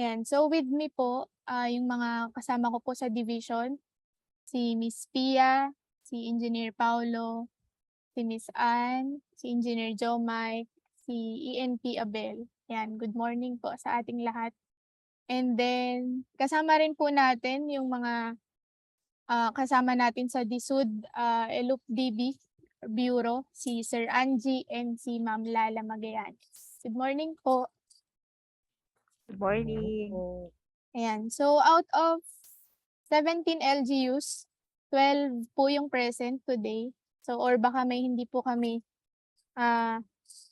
Ayan. So with me po, yung mga kasama ko po sa division, si Miss Pia, si Engineer Paulo, si Miss Ann, si Engineer Jomai, si ENP Abel. Ayan, good morning po sa ating lahat. And then, kasama rin po natin yung mga kasama natin sa DSUD LUPDB Bureau, si Sir Angie and si Ma'am Lala Magallanes. Good morning po. Good morning. Ayan. So out of 17 LGUs, 12 po yung present today. So or baka may hindi po kami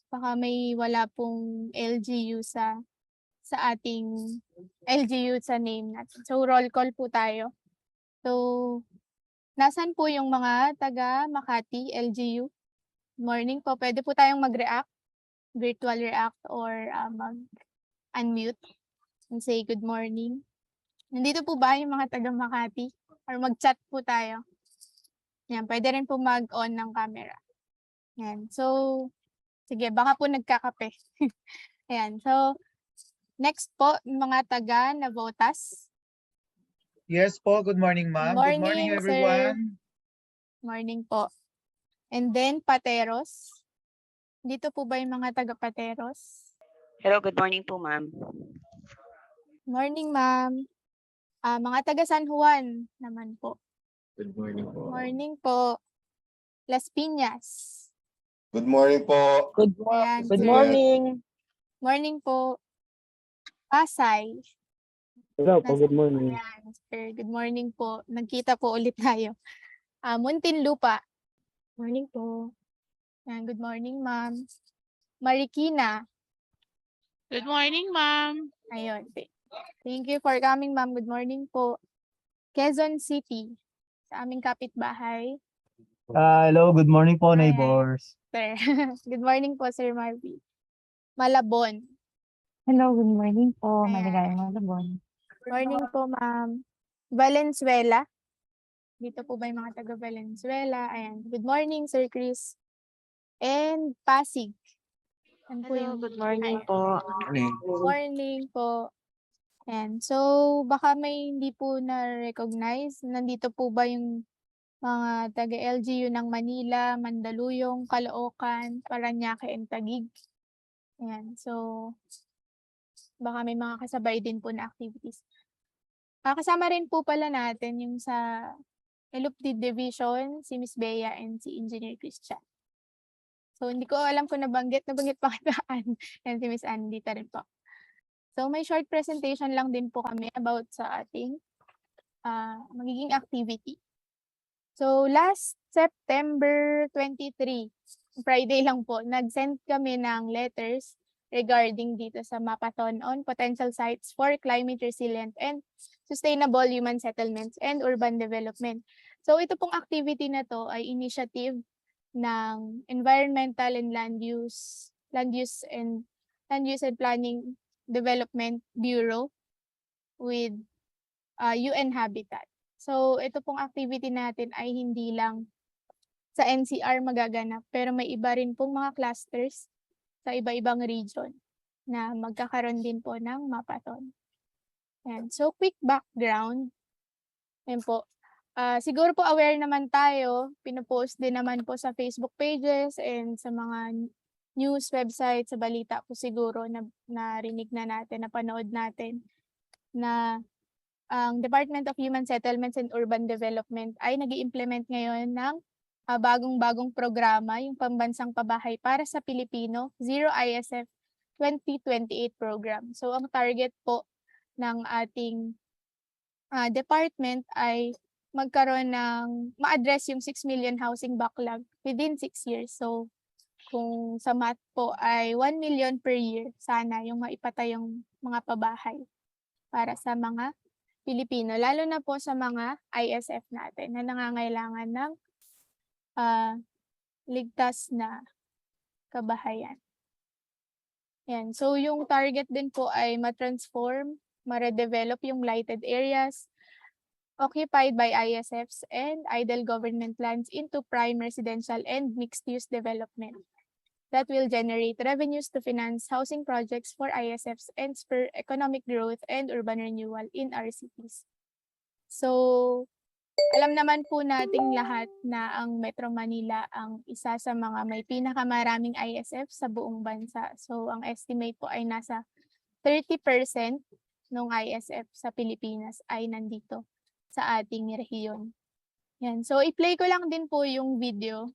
baka may wala pong LGU sa ating LGU sa name natin. So roll call po tayo. So nasaan po yung mga taga Makati LGU? Morning po. Pwede po tayong mag-react, virtual react or mag-unmute and say good morning. Nandito po ba yung mga taga Makati? Or mag-chat po tayo? Yan, pwede rin po mag-on ng camera. Yan. So, sige, baka po nagkakape. Ayan. So, next po, mga taga Navotas. Yes po, good morning ma'am. Good morning Sir. everyone. Morning po. And then, Pateros. Dito po ba yung mga taga Pateros? Hello, good morning po, ma'am. Morning, ma'am. Mga taga San Juan naman po. Good morning po. Morning po. Las Piñas. Good morning po. Ayan, Good sir. morning. Morning po. Pasay. Hello po, good morning. Ayan, sir. Good morning po. Nagkita po ulit tayo. Muntinlupa. Morning po. Ayan, good morning, ma'am. Marikina. Good morning, ma'am. Ayun. Thank you for coming, ma'am. Good morning po. Quezon City. Sa aming kapitbahay. Hello, good morning po, Ayan. neighbors. Sir. Good morning po, Sir Marvin. Malabon. Hello, good morning po. Ayan. Maligayang Malabon. Morning po, ma'am. Valenzuela. Dito po ba yung mga taga Valenzuela? Ayan. Good morning, Sir Chris. And Pasig. Yan po Hello, yung- good morning Ayan. po. Good morning po. Ayan. So, baka may hindi po na-recognize. Nandito po ba yung mga taga-LGU ng Manila, Mandaluyong, Caloocan, Parañaque, and Taguig? Ayan. So, baka may mga kasabay din po na activities. Kasama rin po pala natin yung sa LUPD Division, si Miss Bea and si Engineer Christian. So, hindi ko alam kung nabanggit pa kita Ann and si Miss Ann, dito rin po. So, may short presentation lang din po kami about sa ating magiging activity. So, last September 23, Friday lang po, nag-send kami ng letters regarding dito sa Mapathon on potential sites for climate resilient and sustainable human settlements and urban development. So, ito pong activity na to ay initiative ng Environmental and Land Use and Planning Development Bureau with UN Habitat. So, ito pong activity natin ay hindi lang sa NCR magaganap, pero may iba rin pong mga clusters sa iba-ibang region na magkakaroon din po ng Mapathon. Ayan. So, quick background. Ayan po. Siguro po aware naman tayo, pinopost din naman po sa Facebook pages and sa mga news website, sa balita po siguro na narinig na natin, napanood natin na ang Department of Human Settlements and Urban Development ay nag-i-implement ngayon ng bagong-bagong programa, yung Pambansang Pabahay para sa Pilipino, Zero ISF 2028 program. So ang target po ng ating department ay magkaroon ng ma-address yung 6 million housing backlog within 6 years. So kung sa math po ay 1 million per year, sana yung maipatay yung mga pabahay para sa mga Pilipino, lalo na po sa mga ISF natin na nangangailangan ng ligtas na kabahayan. Yan. So yung target din po ay ma-transform, ma-redevelop yung blighted areas occupied by ISFs and idle government lands into prime residential and mixed-use development. that will generate revenues to finance housing projects for ISFs and spur economic growth and urban renewal in our cities. So, alam naman po nating lahat na ang Metro Manila ang isa sa mga may pinakamaraming ISF sa buong bansa. So, ang estimate po ay nasa 30% ng ISF sa Pilipinas ay nandito sa ating rehiyon. Yan. So, i-play ko lang din po yung video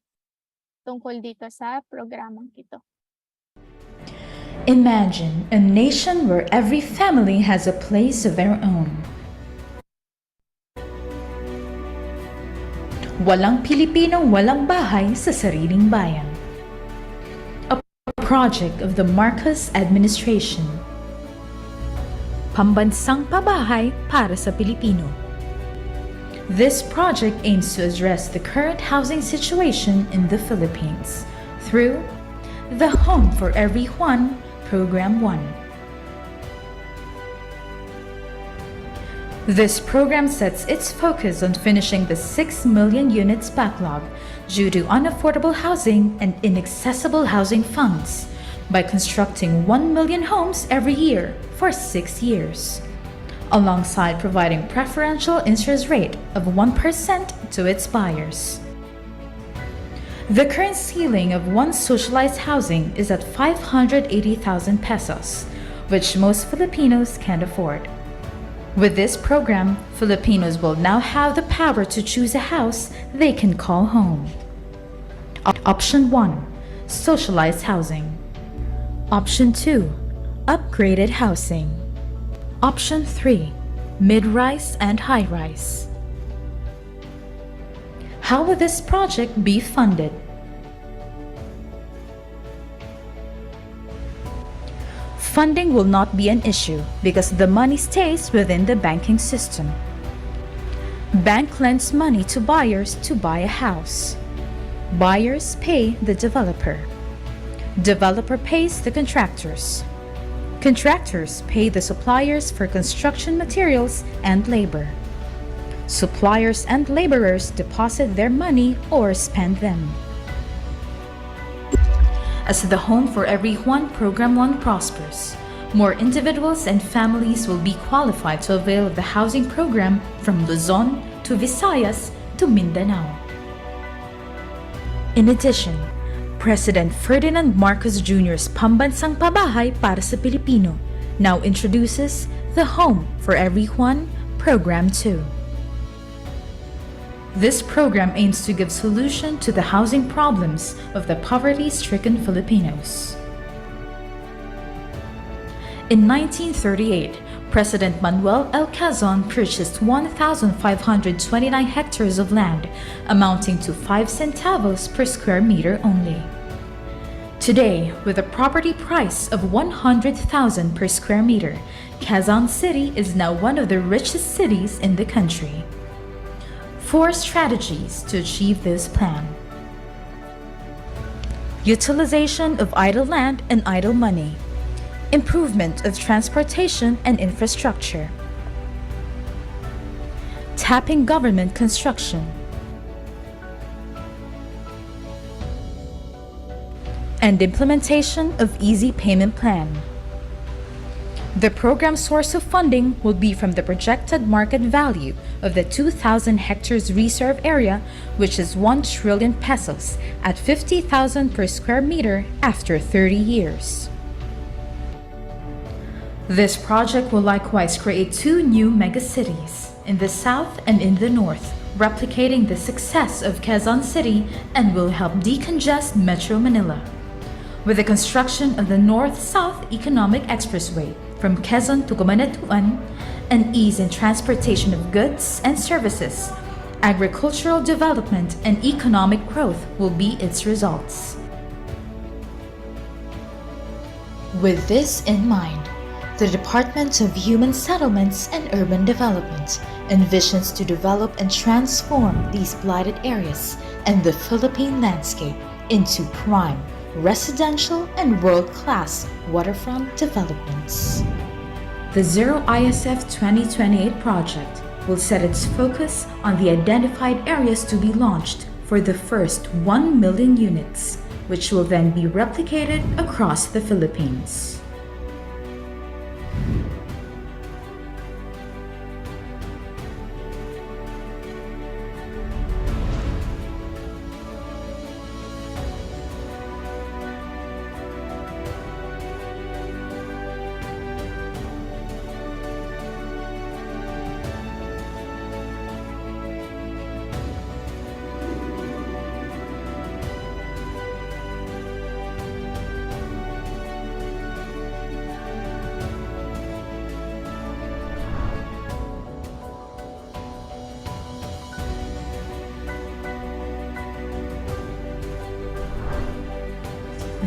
tungkol dito sa programang ito. Imagine a nation where every family has a place of their own. Walang Pilipinong walang bahay sa sariling bayan. A project of the Marcos administration. Pambansang pabahay para sa Pilipino. This project aims to address the current housing situation in the Philippines through the Home for Everyone Program 1. This program sets its focus on finishing the 6 million units backlog due to unaffordable housing and inaccessible housing funds by constructing 1 million homes every year for 6 years, alongside providing preferential interest rate of 1% to its buyers. The current ceiling of one socialized housing is at 580,000 pesos, which most Filipinos can't afford. With this program, Filipinos will now have the power to choose a house they can call home. Option 1. Socialized housing. Option 2. Upgraded housing. Option 3. Mid-rise and high-rise. How will this project be funded? Funding will not be an issue because the money stays within the banking system. Bank lends money to buyers to buy a house. Buyers pay the developer. Developer pays the contractors. Contractors pay the suppliers for construction materials and labor. Suppliers and laborers deposit their money or spend them. As the Home for Everyone Program 1 prospers, more individuals and families will be qualified to avail of the housing program from Luzon to Visayas to Mindanao. In addition, President Ferdinand Marcos Jr.'s Pambansang Pabahay para sa Pilipino now introduces the Home for Everyone Program 2. This program aims to give solution to the housing problems of the poverty-stricken Filipinos. In 1938, President Manuel L. Quezon purchased 1,529 hectares of land, amounting to 5 centavos per square meter only. Today, with a property price of 100,000 per square meter, Quezon City is now one of the richest cities in the country. 4 strategies to achieve this plan. Utilization of idle land and idle money. Improvement of transportation and infrastructure. Tapping government construction. And implementation of easy payment plan. The program's source of funding will be from the projected market value of the 2,000 hectares reserve area, which is 1 trillion pesos at 50,000 per square meter after 30 years. This project will likewise create 2 new megacities in the south and in the north, replicating the success of Quezon City and will help decongest Metro Manila. With the construction of the North-South Economic Expressway from Quezon to Cabanatuan, and ease in transportation of goods and services, agricultural development and economic growth will be its results. With this in mind, the Department of Human Settlements and Urban Development envisions to develop and transform these blighted areas and the Philippine landscape into prime, residential, and world-class waterfront developments. The Zero ISF 2028 project will set its focus on the identified areas to be launched for the first 1 million units, which will then be replicated across the Philippines.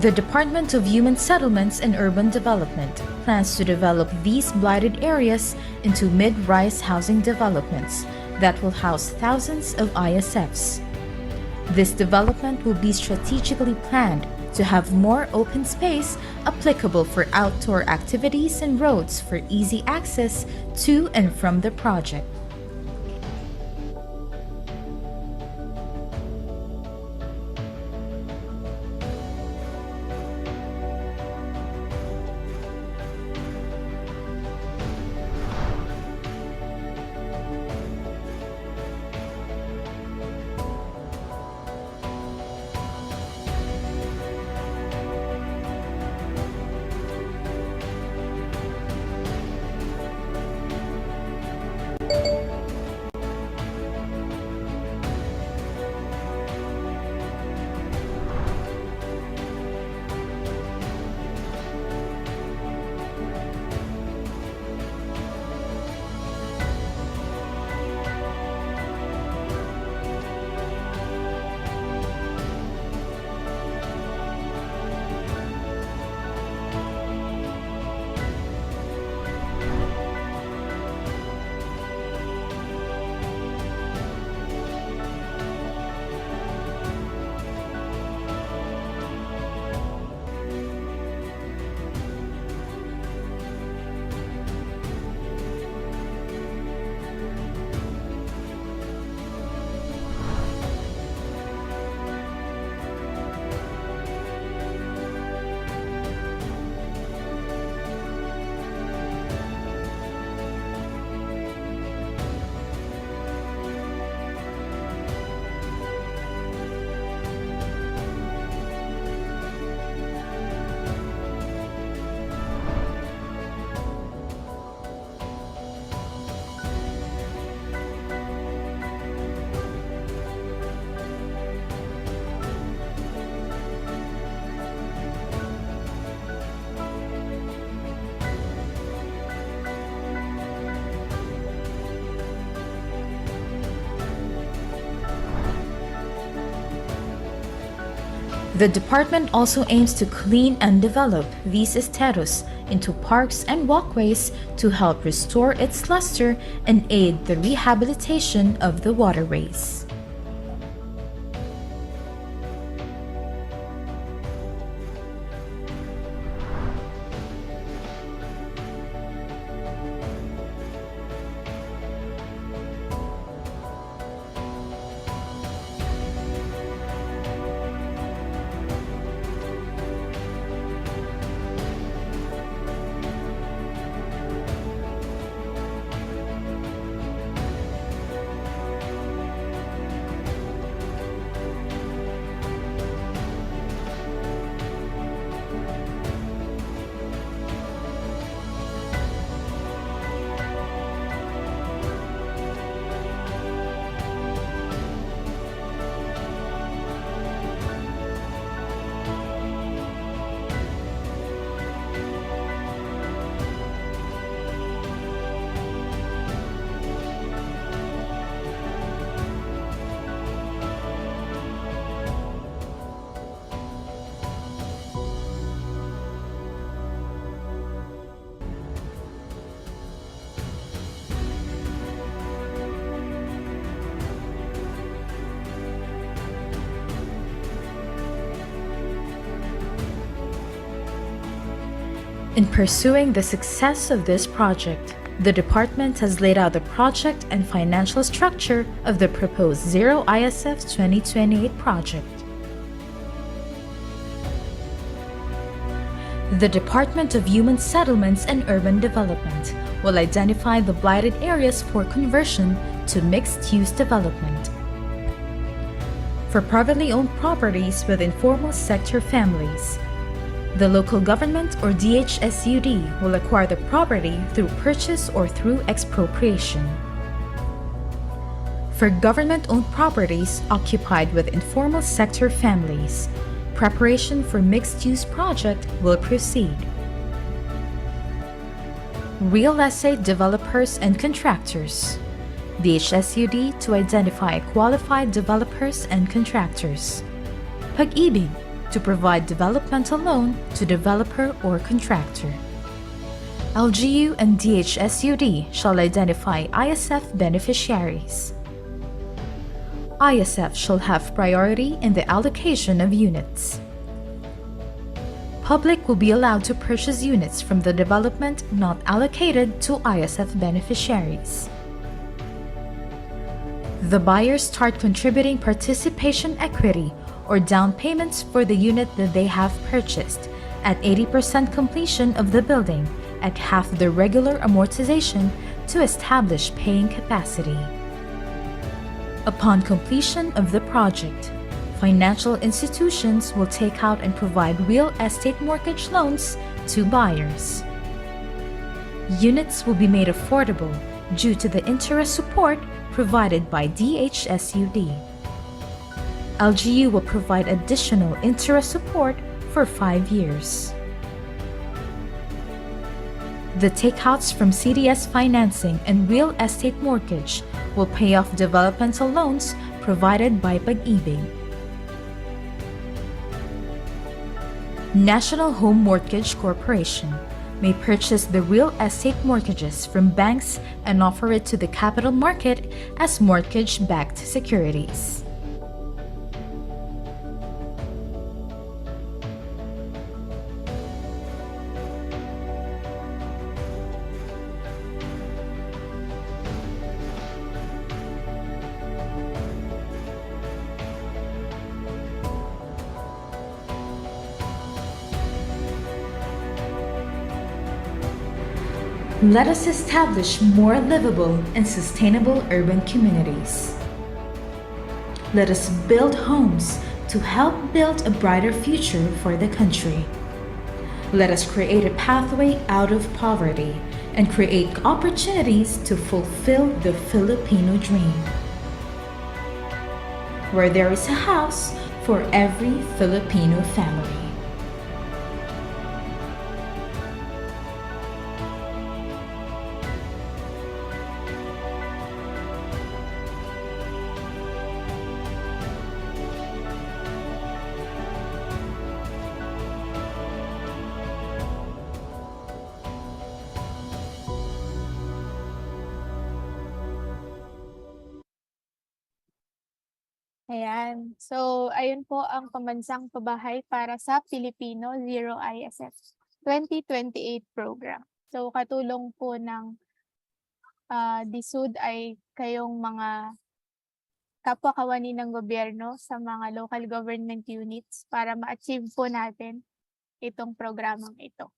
The Department of Human Settlements and Urban Development plans to develop these blighted areas into mid-rise housing developments that will house thousands of ISFs. This development will be strategically planned to have more open space applicable for outdoor activities and roads for easy access to and from the project. The department also aims to clean and develop these esteros into parks and walkways to help restore its luster and aid the rehabilitation of the waterways. In pursuing the success of this project, the department has laid out the project and financial structure of the proposed Zero ISF 2028 project. The Department of Human Settlements and Urban Development will identify the blighted areas for conversion to mixed-use development. For privately owned properties with informal sector families, the local government or DHSUD will acquire the property through purchase or through expropriation. For government-owned properties occupied with informal sector families, preparation for mixed-use project will proceed. Real estate developers and contractors. DHSUD to identify qualified developers and contractors. Pag-ibig to provide developmental loan to developer or contractor. LGU and DHSUD shall identify ISF beneficiaries. ISF shall have priority in the allocation of units. Public will be allowed to purchase units from the development not allocated to ISF beneficiaries. The buyers start contributing participation equity or down payments for the unit that they have purchased at 80% completion of the building at half the regular amortization to establish paying capacity. Upon completion of the project, financial institutions will take out and provide real estate mortgage loans to buyers. Units will be made affordable due to the interest support provided by DHSUD. LGU will provide additional interest support for 5 years. The takeouts from CDS financing and real estate mortgage will pay off developmental loans provided by Pag-ibig. National Home Mortgage Corporation may purchase the real estate mortgages from banks and offer it to the capital market as mortgage-backed securities. Let us establish more livable and sustainable urban communities. Let us build homes to help build a brighter future for the country. Let us create a pathway out of poverty and create opportunities to fulfill the Filipino dream. Where there is a house for every Filipino family. Ayan. So, ayun po ang pambansang pabahay para sa Filipino Zero ISF 2028 program. So, katulong po ng DSUD ay kayong mga kapwa-kawani ng gobyerno sa mga local government units para ma-achieve po natin itong programang ito.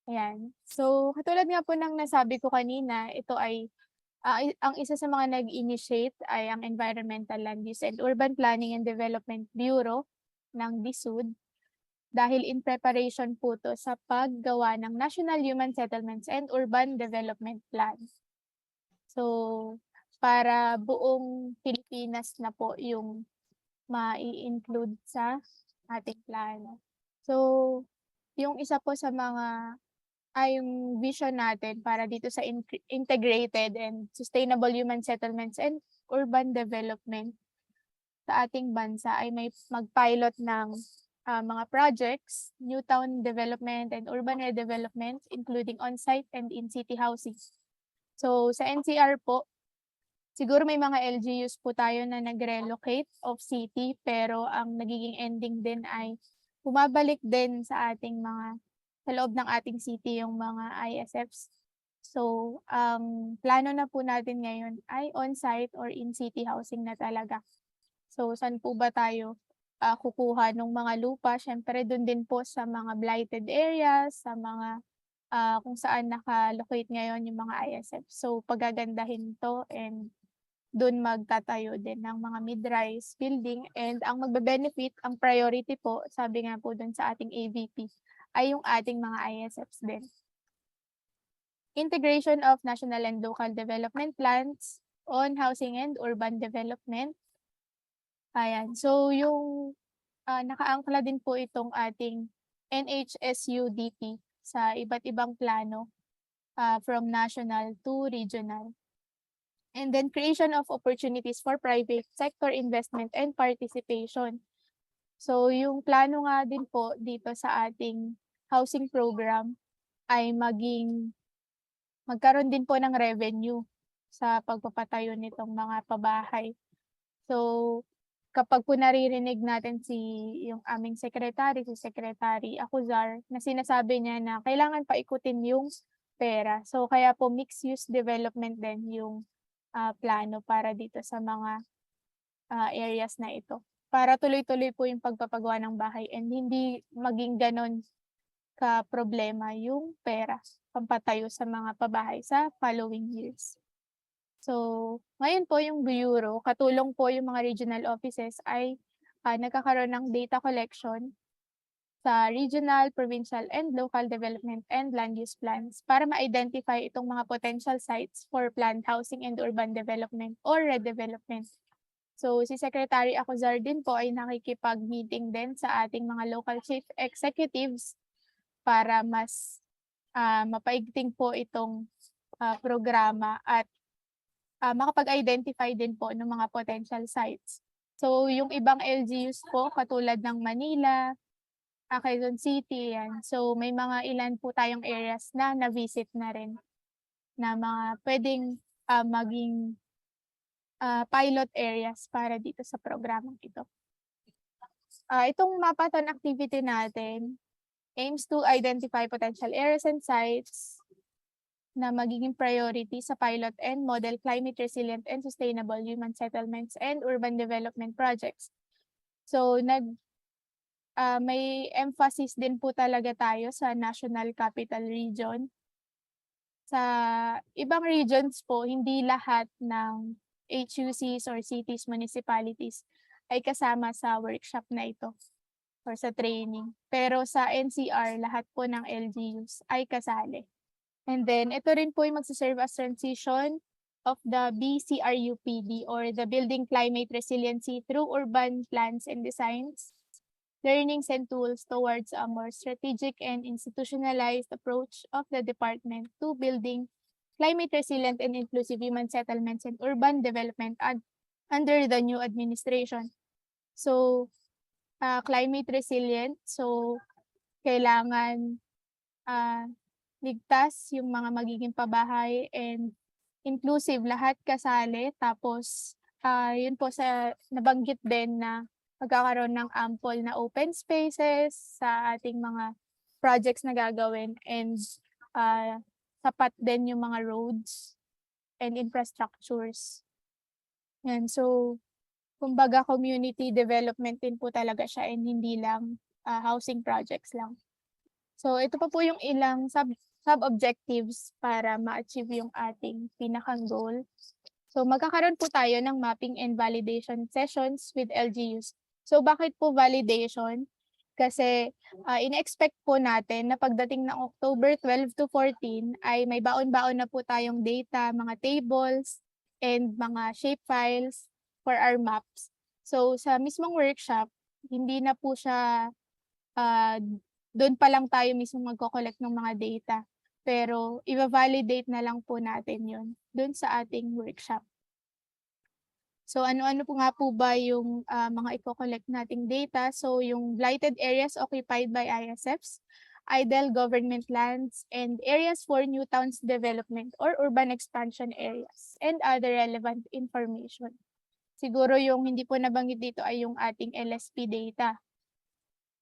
Ayan. So, katulad nga po ng nasabi ko kanina, ito ay ang isa sa mga nag-initiate ay ang Environmental Land Use and Urban Planning and Development Bureau ng DSUD dahil in preparation po to sa paggawa ng National Human Settlements and Urban Development Plan. So, para buong Pilipinas na po yung mai-include sa ating plano. So, yung isa po sa mga yung vision natin para dito sa integrated and sustainable human settlements and urban development sa ating bansa ay may mag-pilot ng mga projects, new town development and urban redevelopment, including on-site and in-city housing. So sa NCR po, siguro may mga LGUs po tayo na nag-relocate of city pero ang nagiging ending din ay bumabalik din sa ating mga sa loob ng ating city yung mga ISFs. So, ang plano na po natin ngayon ay on-site or in-city housing na talaga. So, saan po ba tayo kukuha ng mga lupa. Siyempre dun din po sa mga blighted areas, sa mga kung saan naka-locate ngayon yung mga ISF. So pagagandahin to and dun magtatayo din ng mga mid-rise building, and ang magbe-benefit, ang priority po, sabi nga po dun sa ating AVP, ay yung ating mga ISFs din. Integration of national and local development plans on housing and urban development. Ayan. So yung nakaangkla din po itong ating NHSUDP sa iba't ibang plano from national to regional. And then creation of opportunities for private sector investment and participation. So yung plano nga din po dito sa ating housing program ay magkaroon din po ng revenue sa pagpapatayo nitong mga pabahay. So kapag po naririnig natin yung aming secretary, si Secretary Acuzar, na sinasabi niya na kailangan paikutin yung pera. So kaya po mixed-use development din yung plano para dito sa mga areas na ito. Para tuloy-tuloy po yung pagpapagawa ng bahay and hindi maging ganon ka-problema yung pera pampatayo sa mga pabahay sa following years. So, ngayon po yung Bureau, katulong po yung mga regional offices ay nagkakaroon ng data collection sa regional, provincial, and local development and land use plans para ma-identify itong mga potential sites for planned housing and urban development or redevelopment. So, si Secretary Acuzar din po ay nakikipag-meeting din sa ating mga local chief executives para mas mapaigting po itong programa at makapag-identify din po ng mga potential sites. So, yung ibang LGUs po, katulad ng Manila, Quezon City, yan. So, may mga ilan po tayong areas na na-visit na rin na mga pwedeng maging pilot areas para dito sa programang ito. Itong mapatan activity natin aims to identify potential areas and sites na magiging priority sa pilot and model climate resilient and sustainable human settlements and urban development projects. So, may emphasis din po talaga tayo sa National Capital Region. Sa ibang regions po, hindi lahat ng HUCs or cities, municipalities ay kasama sa workshop na ito or sa training. Pero sa NCR, lahat po ng LGUs ay kasali. And then, ito rin po yung magsaserve as transition of the BCRUPD or the Building Climate Resiliency through Urban Plans and Designs, learnings and tools towards a more strategic and institutionalized approach of the department to building climate resilient and inclusive human settlements and urban development under the new administration. So, climate resilient, so kailangan ligtas yung mga magiging pabahay and inclusive, lahat kasali. Tapos, yun po sa nabanggit din na magkakaroon ng ample na open spaces sa ating mga projects na gagawin and sapat din yung mga roads and infrastructures. Yan, so kumbaga community development din po talaga siya and hindi lang housing projects lang. So ito pa po yung ilang sub-objectives para ma-achieve yung ating pinakang goal. So magkakaroon po tayo ng mapping and validation sessions with LGUs. So bakit po validation? Kasi ina-expect po natin na pagdating ng October 12 to 14 ay may baon-baon na po tayong data, mga tables, and mga shape files for our maps. So sa mismong workshop, hindi na po siya, doon pa lang tayo mismo magko-collect ng mga data. Pero i-validate na lang po natin yun doon sa ating workshop. So ano-ano po nga po ba yung mga i-collect nating data? So yung blighted areas occupied by ISFs, idle government lands, and areas for new towns development or urban expansion areas, and other relevant information. Siguro yung hindi po nabanggit dito ay yung ating LSP data.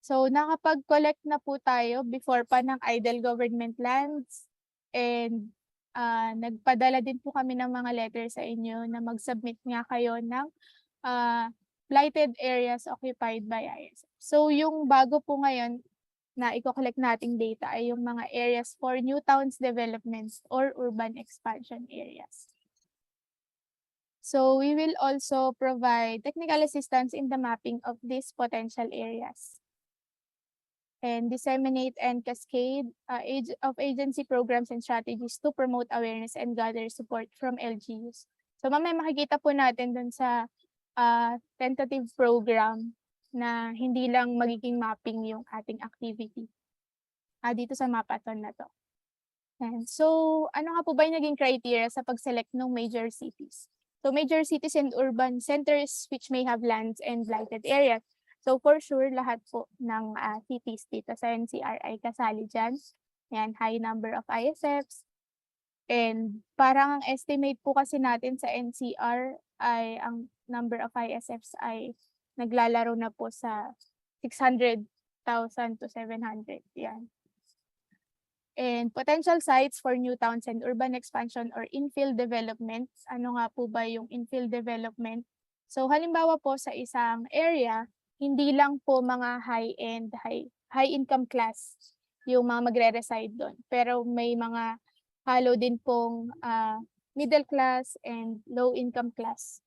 So nakapag-collect na po tayo before pa ng idle government lands, and nagpadala din po kami ng mga letter sa inyo na mag-submit nga kayo ng blighted areas occupied by ISF. So yung bago po ngayon na i-collect nating data ay yung mga areas for new towns developments or urban expansion areas. So we will also provide technical assistance in the mapping of these potential areas and disseminate and cascade of agency programs and strategies to promote awareness and gather support from LGUs. So mamaya makikita po natin dun sa tentative program na hindi lang magiging mapping yung ating activity dito sa mapathon na to. And so, ano nga po ba yung naging criteria sa pag-select ng major cities? So, major cities and urban centers which may have lands and blighted areas. So, for sure, lahat po ng cities dito sa NCR ay kasali dyan. Yan, high number of ISFs. And parang ang estimate po kasi natin sa NCR ay ang number of ISFs ay naglalaro na po sa 600,000 to 700. Yan. And potential sites for new towns and urban expansion or infill development. Ano nga po ba yung infill development? So halimbawa po sa isang area, hindi lang po mga high-end, high-income class yung mga magre-reside doon. Pero may mga halo din pong middle class and low-income class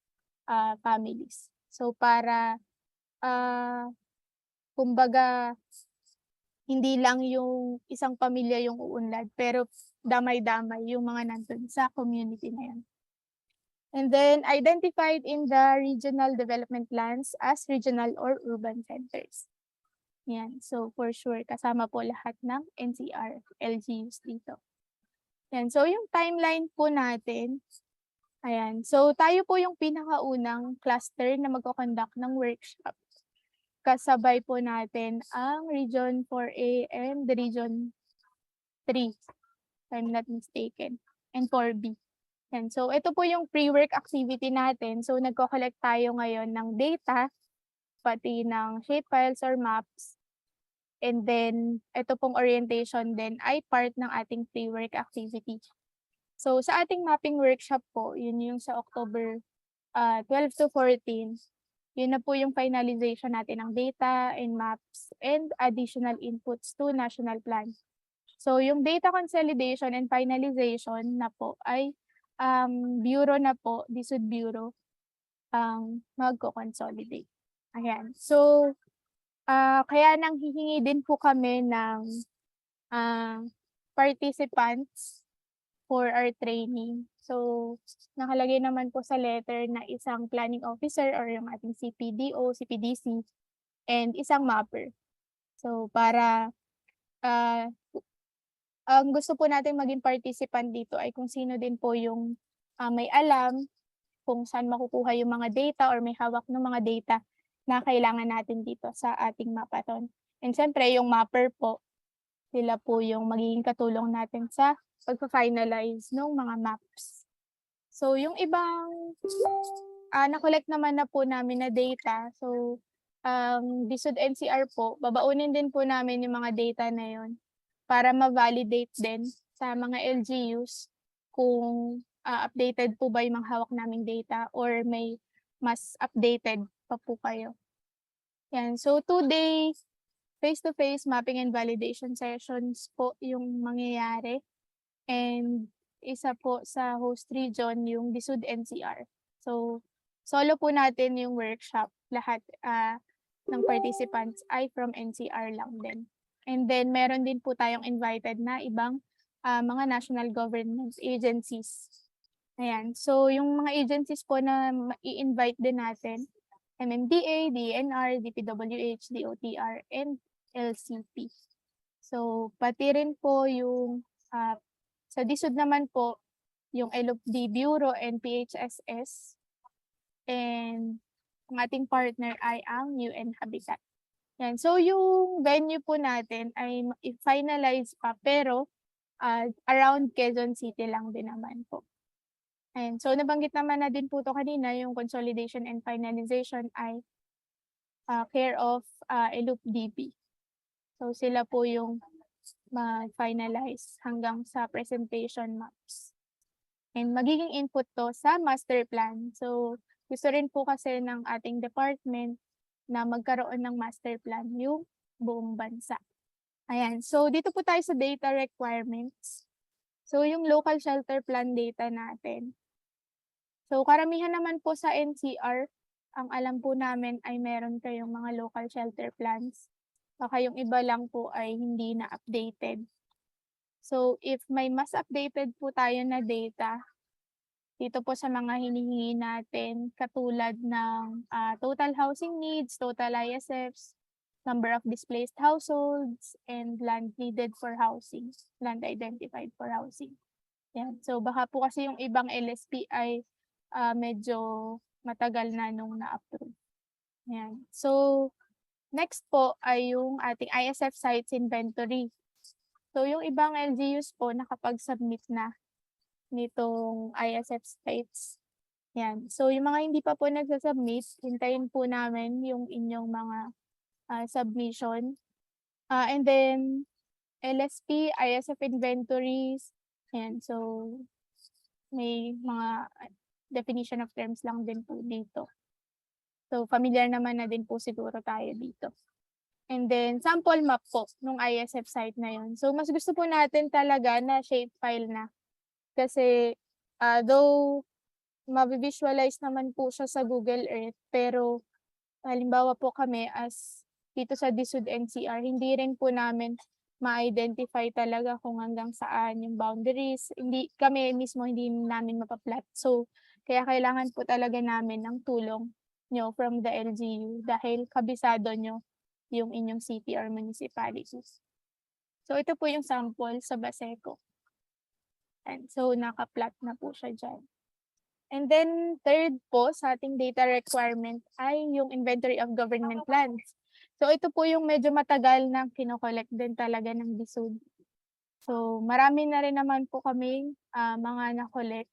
families. So para kumbaga hindi lang yung isang pamilya yung uunlad, pero damay-damay yung mga nandun sa community na yan. And then identified in the regional development plans as regional or urban centers. Yan. So for sure, kasama po lahat ng NCR, LGUs dito. Yan. So yung timeline po natin, ayan. So tayo po yung pinakaunang cluster na magko-conduct ng workshop. Kasabay po natin ang Region 4A and the Region 3, if I'm not mistaken, and 4B. And so ito po yung pre-work activity natin. So nagko-collect tayo ngayon ng data, pati ng shapefiles or maps. And then ito pong orientation din ay part ng ating pre-work activity. So sa ating mapping workshop po, yun yung sa October 12 to 14, yun na po yung finalization natin ng data and maps and additional inputs to national plan. So yung data consolidation and finalization na po ay bureau na po, DSUD Bureau, magko-consolidate. Ayan. So, kaya nang hihingi din po kami ng participants for our training. So, nakalagay naman po sa letter na isang planning officer or yung ating CPDO, CPDC, and isang mapper. So, para ang gusto po natin maging participant dito ay kung sino din po yung may alam kung saan makukuha yung mga data or may hawak ng mga data na kailangan natin dito sa ating mapathon. And siyempre, yung mapper po, sila po yung magiging katulong natin sa pagpa-finalize ng mga maps. So, yung ibang na-collect naman na po namin na data. So, DSUD NCR po, babaunin din po namin yung mga data na yun para ma-validate din sa mga LGUs kung updated po ba yung mga hawak naming data or may mas updated pa po kayo. Yan. So, 2 days face-to-face mapping and validation sessions po yung mangyayari. And isa po sa host region yung DSUD NCR. So, solo po natin yung workshop. Lahat ng participants ay from NCR lang din. And then, meron din po tayong invited na ibang mga national government agencies. Ayan. So, yung mga agencies po na i-invite din natin, MMDA, DENR, DPWH, DOTR, and LCP. So, pati rin po yung sa DSUD naman po, yung LOPD Bureau and PHSS. And ang ating partner ay ang UN Habitat. Yan. So, yung venue po natin ay i-finalize pa pero around Quezon City lang din naman po. And so, nabanggit naman na din po to kanina, yung consolidation and finalization ay care of LOPDB. So, sila po yung ma-finalize hanggang sa presentation maps. And magiging input to sa master plan. So, gusto rin po kasi ng ating department na magkaroon ng master plan yung buong bansa. Ayan, so dito po tayo sa data requirements. So yung local shelter plan data natin. So karamihan naman po sa NCR, ang alam po namin ay meron kayong mga local shelter plans. Baka yung iba lang po ay hindi na updated. So if may mas updated po tayo na data, dito po sa mga hinihingi natin katulad ng total housing needs, total ISFs, number of displaced households, and land needed for housing, land identified for housing. Yan. So baka po kasi yung ibang LSP ay medyo matagal na nung na-approve. Yan. So next po ay yung ating ISF sites inventory. So yung ibang LGUs po nakapag-submit na nitong ISF sites. Yan. So yung mga hindi pa po nagsasubmit, hintayin po namin yung inyong mga submission. And then LSP, ISF inventories. Yan. So may mga definition of terms lang din po dito. So familiar naman na din po siguro tayo dito. And then sample map po nung ISF site na yun. So mas gusto po natin talaga na shapefile na. Kasi though mabivisualize naman po siya sa Google Earth, pero halimbawa po kami as dito sa DSUD NCR, hindi rin po namin ma-identify talaga kung hanggang saan yung boundaries. Hindi kami mismo hindi namin mapaplat. So kaya kailangan po talaga namin ng tulong nyo from the LGU dahil kabisado nyo yung inyong city or municipalities. So ito po yung sample sa Baseco. And so naka-plot na po siya dyan. And then third po sa ating data requirement ay yung inventory of government lands. So ito po yung medyo matagal na kinokollect din talaga ng DSUD. So marami na rin naman po kaming mga na-collect.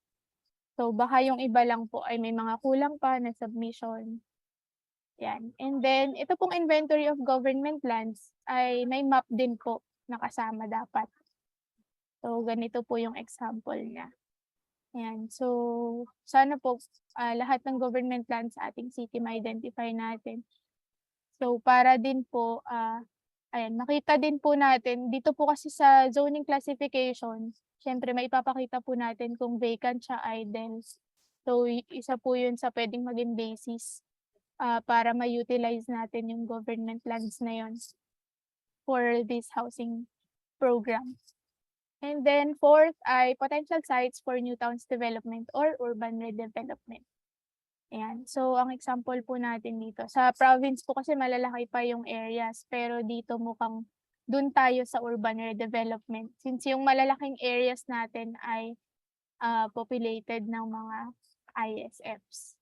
So baka yung iba lang po ay may mga kulang pa na submission. Yan. And then ito pong inventory of government lands ay may map din po nakasama dapat. So ganito po yung example niya. Ayan. So sana po lahat ng government lands sa ating city ma-identify natin. So para din po ayan, makita din po natin dito po kasi sa zoning classification, syempre may ipapakita po natin kung vacant siya, idle. So isa po 'yun sa pwedeng maging basis para ma-utilize natin yung government lands na 'yon for this housing program. And then fourth ay potential sites for new towns development or urban redevelopment. Ayan. So ang example po natin dito, sa province po kasi malalaki pa yung areas, pero dito mukhang dun tayo sa urban redevelopment. Since yung malalaking areas natin ay populated ng mga ISFs.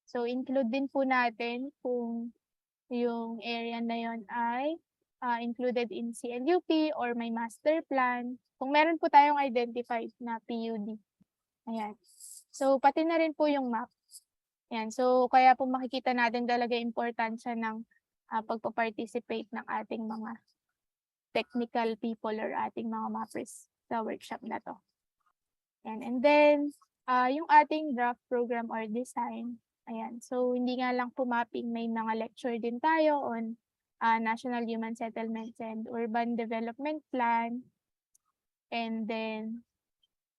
So include din po natin kung yung area na yon ay included in CLUP or may master plan. Kung meron po tayong identified na PUD. Ayan. So pati na rin po yung map. Ayan. So kaya po makikita natin talaga importansya ng pagpa-participate ng ating mga technical people or ating mga mappers sa workshop na to. And then yung ating draft program or design. Ayan. So hindi nga lang po mapping, may mga lecture din tayo on National Human Settlements and Urban Development Plan. And then,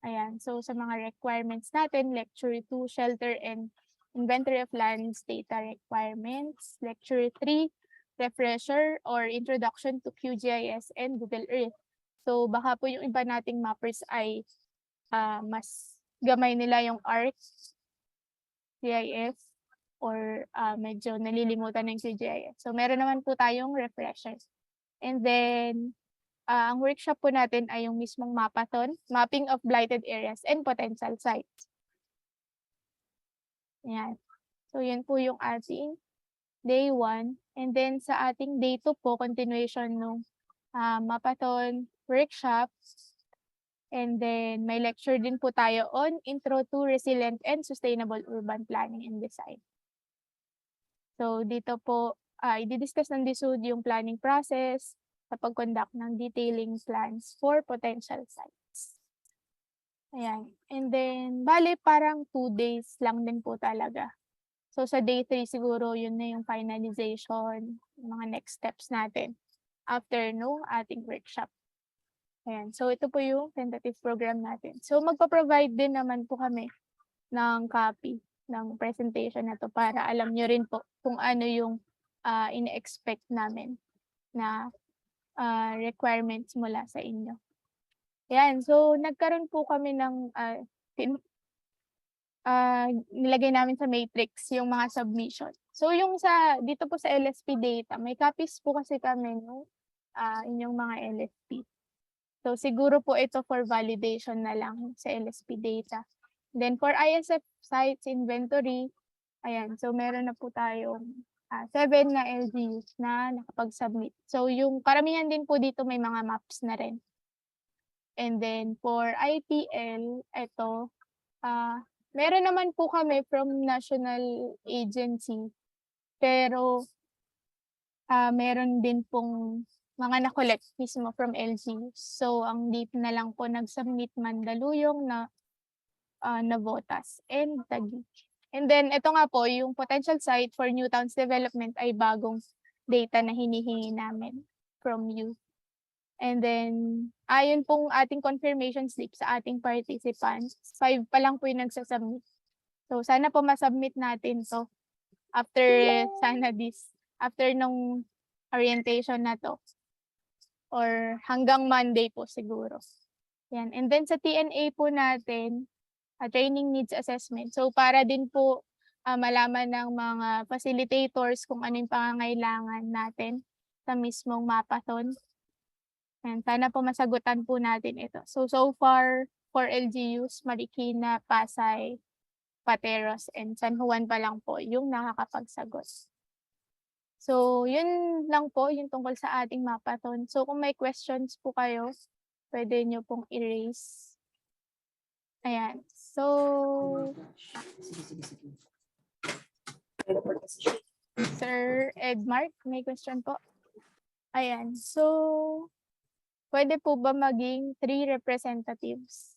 ayan, so sa mga requirements natin, Lecture 2, Shelter and Inventory of Lands Data Requirements. Lecture 3, Refresher or Introduction to QGIS and Google Earth. So baka po yung iba nating mappers ay mas gamay nila yung ArcGIS or medyo nalilimutan ng QGIS. So meron naman po tayong refresher. And then, ang workshop po natin ay yung mismong mapathon, mapping of blighted areas and potential sites. Yan. So yun po yung ating day 1. And then sa ating day 2 po, continuation nung mapathon workshop. And then may lecture din po tayo on Intro to Resilient and Sustainable Urban Planning and Design. So dito po, i-discuss ng DSUD yung planning process, sa pag-conduct ng detailing plans for potential sites. Ayan. And then, bale parang 2 days lang din po talaga So sa day 3 siguro yun na yung finalization, mga next steps natin after nung ating workshop. Ayan, so ito po yung tentative program natin. So magpa-provide din naman po kami ng copy ng presentation na to para alam nyo rin po kung ano yung ine-expect namin na requirements mula sa inyo. Ayan, so nagkaroon po kami ng nilagay namin sa matrix yung mga submission. So yung dito po sa LSP data, may copies po kasi kami no inyong mga LSP. So siguro po ito for validation na lang sa LSP data. Then for ISF sites inventory, ayan, so meron na po tayong 7 na LGUs na nakapag-submit. So yung karamihan din po dito may mga maps na rin. And then for IPL, ito, meron naman po kami from national agency, pero meron din pong mga na-collect mismo from LGUs. So ang DIP na lang po nag-submit Mandaluyong na Navotas and Taguig. And then ito nga po, yung potential site for new towns development ay bagong data na hinihingi namin from you. And then, ayon pong ating confirmation slip sa ating participants, 5 pa lang po yung nagsasubmit. So, sana po masubmit natin to after nung orientation na to. Or hanggang Monday po siguro. Yan. And then sa TNA po natin, training needs assessment. So, para din po malaman ng mga facilitators kung ano yung pangangailangan natin sa mismong mapathon. And sana po masagutan po natin ito. So far, 4 LGUs, Marikina, Pasay, Pateros, and San Juan pa lang po yung nakakapagsagot. So, yun lang po yung tungkol sa ating mapathon. So, kung may questions po kayo, pwede nyo pong i-raise. Ayan. So, Sir Edmark, may question po? Ayan. So, pwede po ba maging 3 representatives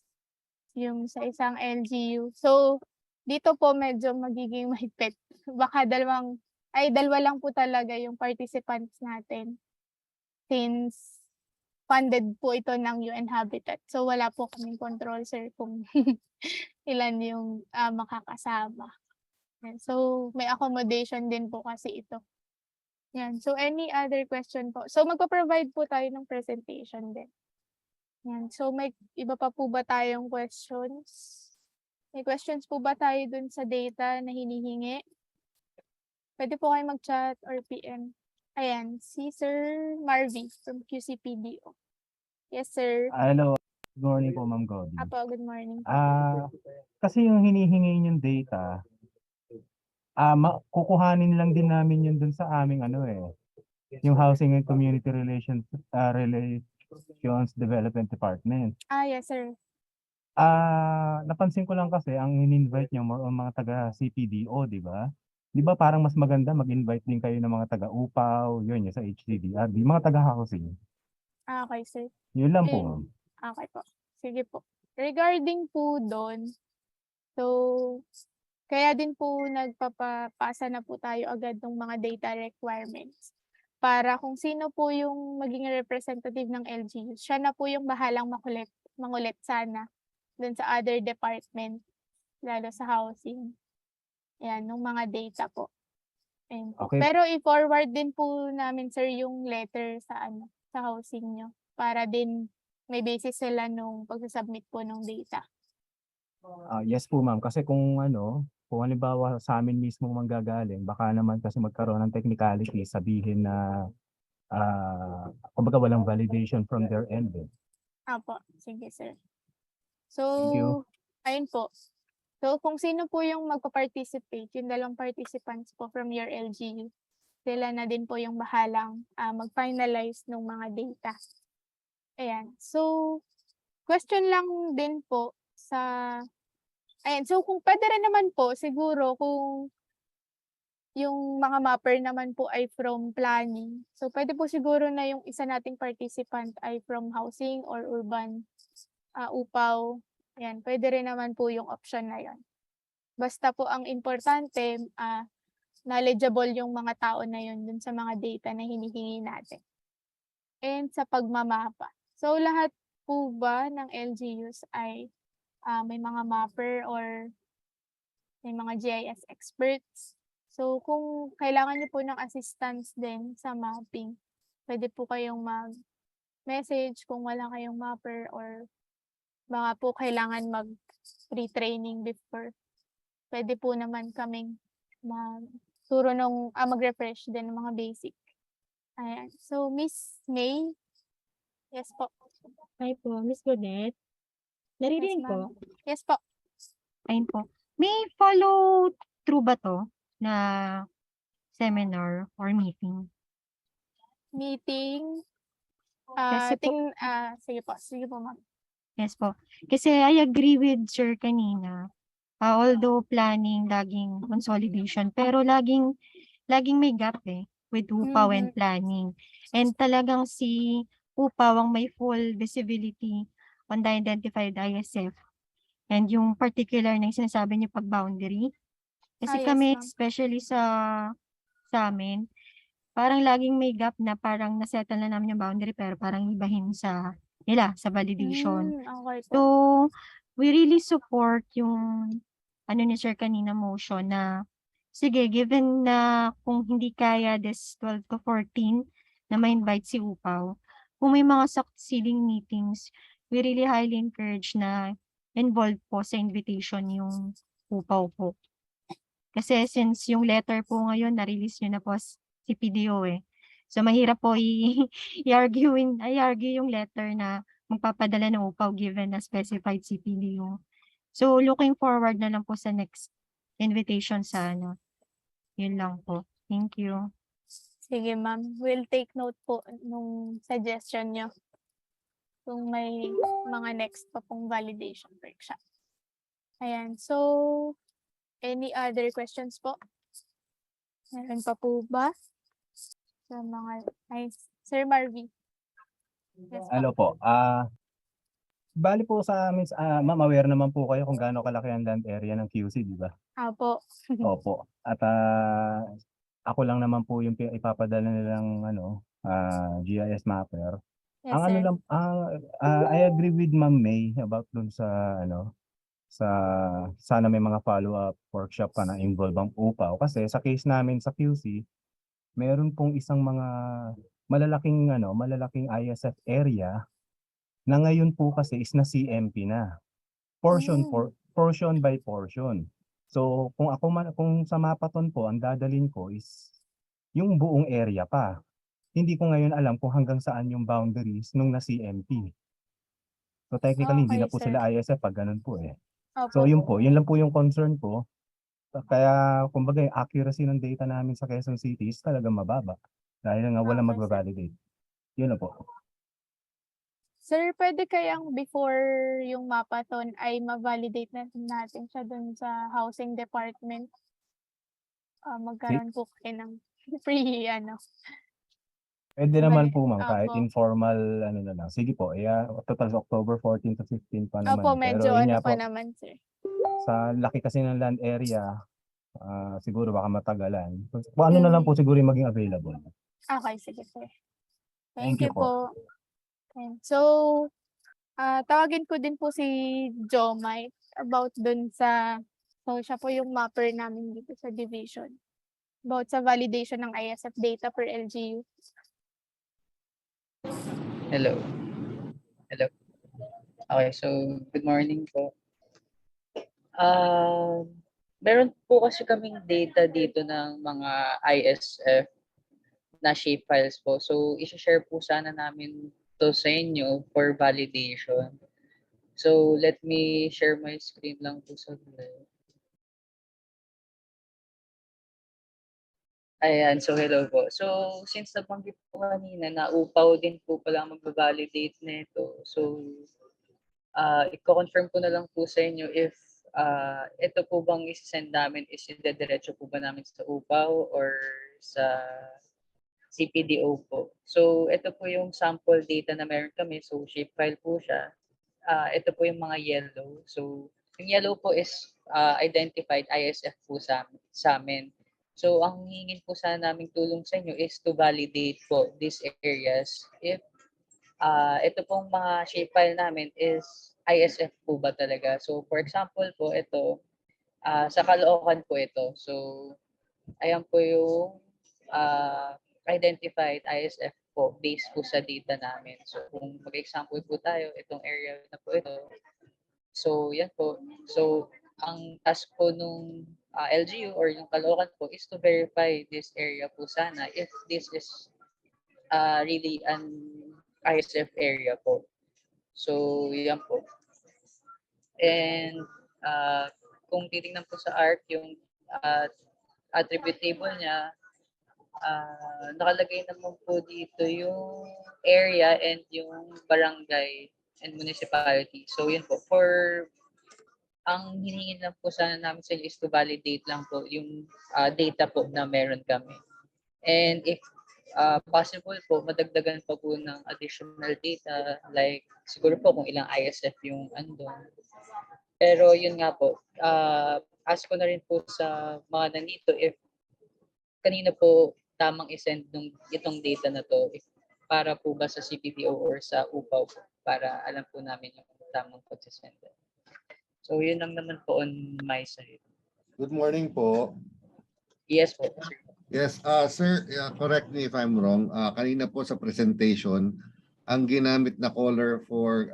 yung sa isang LGU? So, dito po medyo magiging mahigpit. Baka dalawa lang po talaga yung participants natin since funded po ito ng UN Habitat. So, wala po kaming control, sir, kung ilan yung makakasama. So, may accommodation din po kasi ito. Yan. So, any other question po? So, magpa-provide po tayo ng presentation din. Yan. So, may iba pa po ba tayong questions? May questions po ba tayo dun sa data na hinihingi? Pwede po kayo mag-chat or PM. Ayan, si Sir Marvy from QCPDO. Yes, sir. Hello. Good morning po, Ma'am Godi. Apo, good morning. Kasi yung hinihingi yung data, kukuhanin lang din namin yun dun sa aming yung Housing and Community Relations Development Department. Yes, sir. Napansin ko lang kasi ang in-invite nyo more on mga taga CPDO, di ba? Di ba parang mas maganda mag-invite din kayo ng mga taga UPAW, yun yung sa HDDR, di mga taga housing. Okay, sir. Yun lang po, ma'am. Okay po. Sige po. Regarding po doon, so, kaya din po nagpapasa na po tayo agad ng mga data requirements para kung sino po yung maging representative ng LGU, siya na po yung bahalang mangulit sana dun sa other department, lalo sa housing. Yan, ng mga data po. Ayan po. Okay. Pero i-forward din po namin, sir, yung letter sa housing nyo para din may basis sila nung pagsasubmit po ng data. Yes po, ma'am. Kasi kung halimbawa sa amin mismo manggagaling, baka naman kasi magkaroon ng technicality, sabihin na kumbaga walang validation from their end. Apo, sige, sir. Thank you. So, ayun po. So, kung sino po yung magpa-participate, yung 2 participants po from your LGU, sila na din po yung bahalang mag-finalize ng mga data. Ayan. So, question lang din po ayan. So, kung pwede rin naman po, siguro kung yung mga mapper naman po ay from planning. So, pwede po siguro na yung isa nating participant ay from housing or urban, UPAW. Ayan, pwede rin naman po yung option na yon. Basta po ang importante, knowledgeable yung mga tao na yun dun sa mga data na hinihingi natin. And sa pagmamapa. So lahat po ba ng LGUs ay may mga mapper or may mga GIS experts? So kung kailangan niyo po ng assistance din sa mapping, pwede po kayong mag-message kung wala kayong mapper or baka po kailangan mag-retraining before. Pwede po naman kaming mag-refresh din ng mga basic. Ayan. So, Miss May? Yes po. Hi po, Miss Bonette. Naririnig Yes, po? ma'am. Yes po. Ayun po. May follow through ba to na seminar or meeting? Meeting. Kasi po, Sige po, ma'am. yes po. Kasi I agree with Sir kanina. Although planning, laging consolidation, pero laging may gap with upaw and planning. And talagang si upaw ang may full visibility on the identified ISF. And yung particular na yung sinasabi niyo pag-boundary. Kasi Yes, kami, ma'am. especially sa amin, parang laging may gap na parang nasettle na namin yung boundary pero parang ibahin sa validation. Okay po. So, we really support yung ni Sir kanina motion na sige, given na kung hindi kaya this 12 to 14 na ma-invite si Upaw, kung may mga succeeding meetings, we really highly encourage na involved po sa invitation yung Upaw po. Kasi since yung letter po ngayon, na-release nyo na po si PDO So, mahirap po i-argue yung letter na magpapadala ng Upaw given na specified si PDO. So, looking forward na lang po sa next invitation sa Yun lang po. Thank you. Sige, ma'am. We'll take note po nung suggestion nyo. Kung may mga next pa pong validation workshop. Ayan. So, any other questions po? Meron pa po ba? Sa mga... Sir Marvy. Yes po. Ano po, bali po sa amin, ma'am, aware naman po kayo kung gaano kalaki ang land area ng QC, di ba? Opo. Opo. At ako lang naman po yung ipapadala nilang GIS mapper. Yes, Ang sir. I agree with Ma'am May about dun sa sa sana may mga follow-up workshop pa na involve ang upaw kasi sa case namin sa QC, meron pong isang mga malalaking ISF area na ngayon po kasi is na CMP na. Portion by portion. So kung sa mapaton po ang dadalhin ko is yung buong area pa. Hindi ko ngayon alam kung hanggang saan yung boundaries nung na CMP. So technically hindi na po sir. sila ISF pag ganun po Opo. So yun lang po yung concern ko. Kaya kumbaga yung accuracy ng data namin sa Quezon City is talagang mababa dahil nga walang Okay, sir. magva-validate. Yun na po. Sir, pwede kayang before yung mapathon ay ma-validate natin siya dun sa housing department? Magkaroon po kayo ng free Pwede naman po ma'am, Opo. kahit informal na lang. Sige po, total October 14 to 15 pa naman. Opo, medyo Pero yun nga pa po, naman, sir. sa laki kasi ng land area, siguro baka matagalan. Kung ano na lang po siguro yung maging available. Okay, sige, sir. Thank you po. And so, tawagin ko din po si Jomai about dun sa, so siya po yung mapper namin dito sa division. About sa validation ng ISF data per LGU. Hello. Okay, so good morning po. Meron po kasi kaming data dito ng mga ISF na shapefiles po. So, i-share po sana namin to sa inyo for validation. So, let me share my screen lang po sa Ayan, so hello po. So, since nabanggit po kanina na upaw din po pala mag-validate nito. So, i-confirm ko na lang po sa inyo if ito po bang isi-send namin is diretso po ba namin sa upaw or sa CPDO po. So, ito po yung sample data na meron kami. So, shapefile po siya. Ito po yung mga yellow. So, Yung yellow po is identified ISF po sa amin. So ang hingin po sana naming tulong sa inyo is to validate po these areas if ito pong mga shapefile namin is ISF po ba talaga. So for example po ito, sa Caloocan po ito. So ayan po yung identified ISF po based po sa data namin. So kung mag-example po tayo, itong area na po ito. So yan po. So ang task po nung LGU or yung Caloocan po is to verify this area po sana if this is really an ISF area po. So yan po. And kung titingnan po sa ARC yung attribute table niya, nakalagay naman po dito yung area and yung barangay and municipality. So yun po, ang hinihingin lang po sana namin sa inyo is to validate lang po yung data po na meron kami. And if possible po, madagdagan pa po ng additional data, like siguro po kung ilang ISF yung andun. Pero yun nga po, ask ko na rin po sa mga nandito if kanina po tamang isend itong data na to para po ba sa CPPO or sa UPAW po, para alam po namin yung tamang pagsisend. So yun lang naman po on my side. Good morning po. Yes po. Yes, sir, correct me if I'm wrong. Kanina po sa presentation, ang ginamit na color for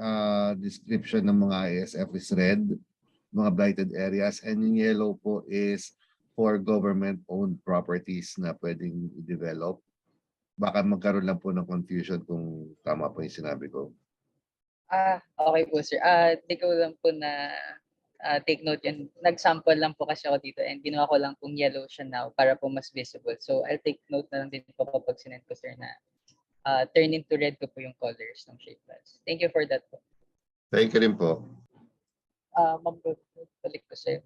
description ng mga ISF is red, mga blighted areas, and yung yellow po is for government-owned properties na pwedeng i-develop. Baka magkaroon lang po ng confusion kung tama po yung sinabi ko. Okay po sir. Di ko lang po na take note yan. Nag-sample lang po kasi ako dito and ginawa ko lang pong yellow siya now para po mas visible. So I'll take note na lang din po kapag sinend ko sir na turn into red ko po yung colors ng shape files. Thank you for that po. Thank you rin po. Ma'am, balik ko sir.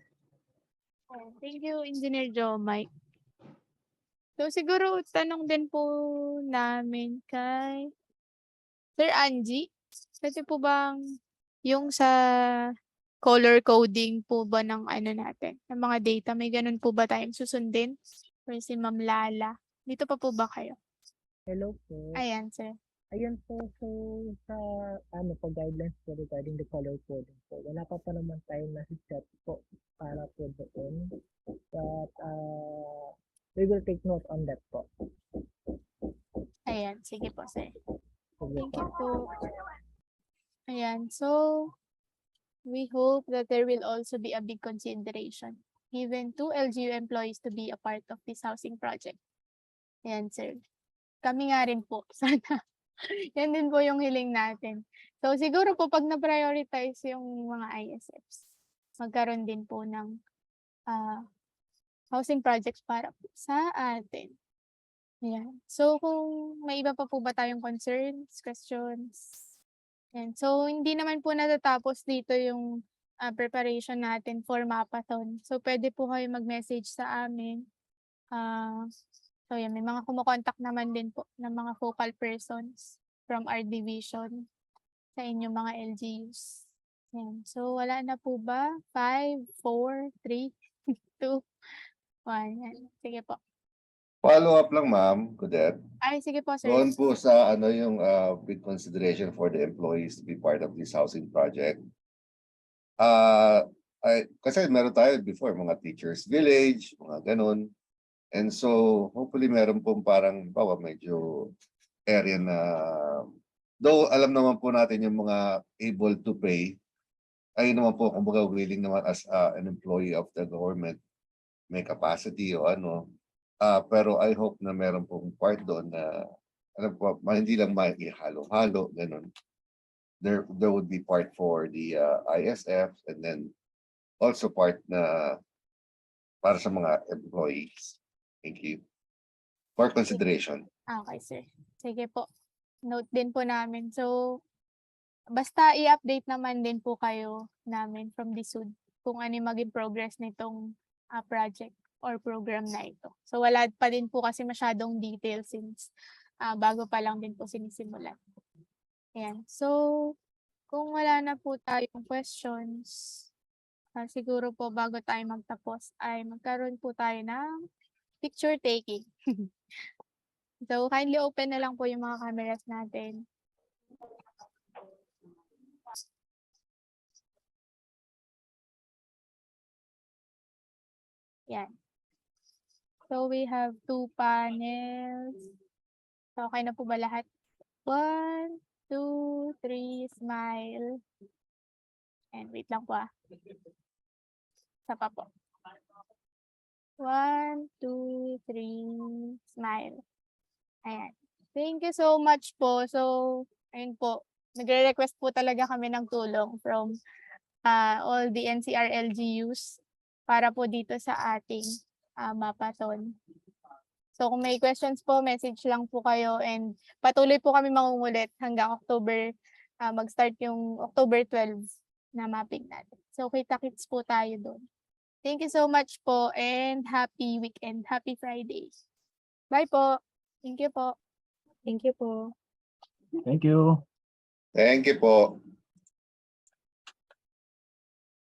Thank you, Engineer Joe Mike. So siguro tanong din po namin kay Sir Angie, pwede po bang yung sa color coding po ba ng ano natin, ng mga data, may ganun po ba tayong susundin? Or si Ma'am Lala, dito pa po ba kayo? Hello po. Ayan, sir. Ayun po, so sa guidelines po regarding the color coding po, wala pa naman tayo nasi-set po para po doon. But we will take note on that po. Ayan, sige po, sir. Sige Thank po. you po. Ayan, so we hope that there will also be a big consideration given to LGU employees to be a part of this housing project. Ayan, sir. Kami nga rin po, sana. Yan din po yung hiling natin. So siguro po pag na-prioritize yung mga ISFs, magkaroon din po ng housing projects para po sa atin. Yan. So kung may iba pa po ba tayong concerns, questions? Yan. So hindi naman po natatapos dito yung preparation natin for Mapathon. So pwede po kayo mag-message sa amin. So yan, may mga kumukontak naman din po ng mga focal persons from our division sa inyong mga LGUs. Yan. So wala na po ba? 5, 4, 3, 2, 1. Yan. Sige po. Follow up lang ma'am, Kudet. Ay, sige po, sir. Doon po sa yung big consideration for the employees to be part of this housing project. Kasi meron tayo before, mga teachers village, mga ganun. And so hopefully meron pong parang medyo area na, though alam naman po natin yung mga able to pay, ayun naman po, kumbaga willing naman as an employee of the government, may capacity o ano. Pero I hope na meron pong part doon na alam po, hindi lang maihalo-halo, ganun. There would be part for the ISF and then also part na para sa mga employees. Thank you. For consideration. Okay, sir. Sige po. Note din po namin. So, basta i-update naman din po kayo namin from the SUD kung ano yung maging progress nitong project or program na ito. So, wala pa din po kasi masyadong details since bago pa lang din po sinisimulan. Ayan. So, kung wala na po tayong questions, siguro po bago tayo magtapos ay magkaroon po tayo ng picture taking. So kindly open na lang po yung mga cameras natin. Yan. So we have 2 panels. So, okay na po ba lahat? 1, 2, 3, smile. And wait lang po ah. Isa pa po. 1, 2, 3, smile. Ayan. Thank you so much po. So, ayun po. Nagre-request po talaga kami ng tulong from all the NCR LGUs para po dito sa ating mapaton. So kung may questions po, message lang po kayo and patuloy po kami mangungulit hanggang October, mag-start yung October 12 na mapping natin. So kita-kits po tayo doon. Thank you so much po and happy weekend. Happy Friday. Bye po. Thank you po. Thank you po. Thank you. Thank you po.